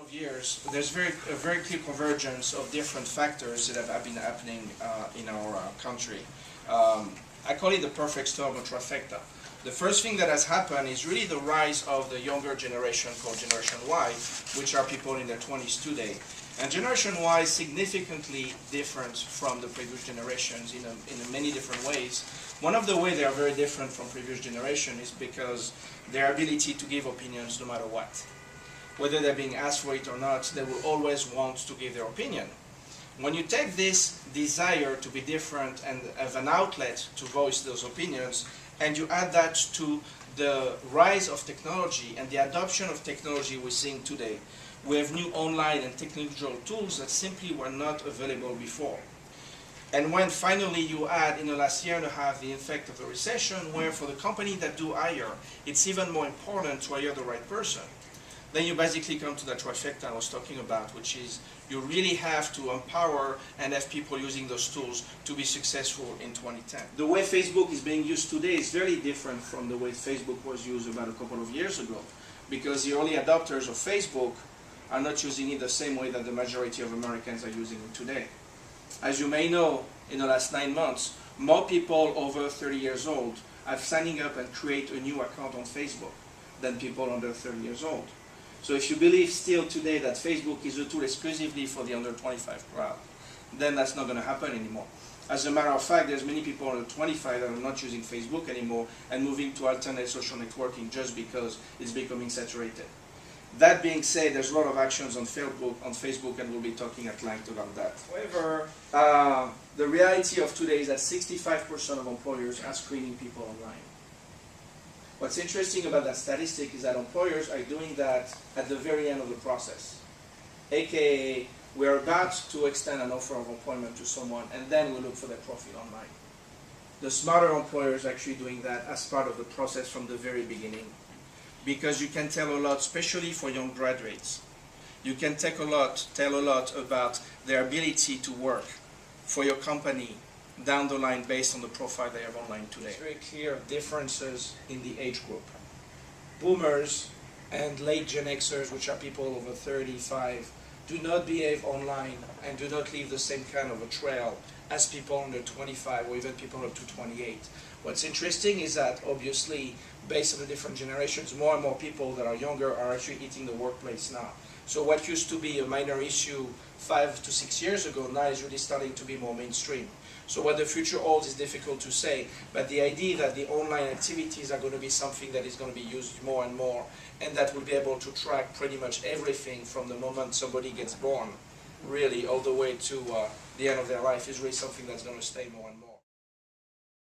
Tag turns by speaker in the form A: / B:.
A: of years, there's a very clear convergence of different factors that have been happening in our country. I call it the perfect storm or trifecta. The first thing that has happened is really the rise of the younger generation called Generation Y, which are people in their 20s today. And Generation Y is significantly different from the previous generations in many different ways. One of the ways they are very different from previous generation is because their ability to give opinions no matter what. Whether they're being asked for it or not, they will always want to give their opinion. When you take this desire to be different and have an outlet to voice those opinions, and you add that to the rise of technology and the adoption of technology we're seeing today, we have new online and technological tools that simply were not available before. And when finally you add, in the last year and a half, the effect of the recession, where for the company that do hire, it's even more important to hire the right person, then you basically come to that trifecta I was talking about, which is you really have to empower and have people using those tools to be successful in 2010. The way Facebook is being used today is very different from the way Facebook was used about a couple of years ago, because the early adopters of Facebook are not using it the same way that the majority of Americans are using it today. As you may know, in the last 9 months, more people over 30 years old are signing up and create a new account on Facebook than people under 30 years old. So if you believe still today that Facebook is a tool exclusively for the under 25 crowd, then that's not going to happen anymore. As a matter of fact, there's many people under 25 that are not using Facebook anymore and moving to alternate social networking just because it's becoming saturated. That being said, there's a lot of actions on Facebook, and we'll be talking at length about that. However, the reality of today is that 65% of employers are screening people online. What's interesting about that statistic is that employers are doing that at the very end of the process. AKA, we're about to extend an offer of employment to someone, and then we look for their profile online. The smarter employers are actually doing that as part of the process from the very beginning, because you can tell a lot, especially for young graduates. You can tell a lot about their ability to work for your company down the line based on the profile they have online today. There's very clear differences in the age group. Boomers and late Gen Xers, which are people over 35, do not behave online and do not leave the same kind of a trail as people under 25 or even people up to 28. What's interesting is that obviously, based on the different generations, more and more people that are younger are actually hitting the workplace now. So what used to be a minor issue 5 to 6 years ago now is really starting to be more mainstream. So what the future holds is difficult to say, but the idea that the online activities are going to be something that is going to be used more and more, and that will be able to track pretty much everything from the moment somebody gets born, really all the way to the end of their life, is really something that's going to stay more and more.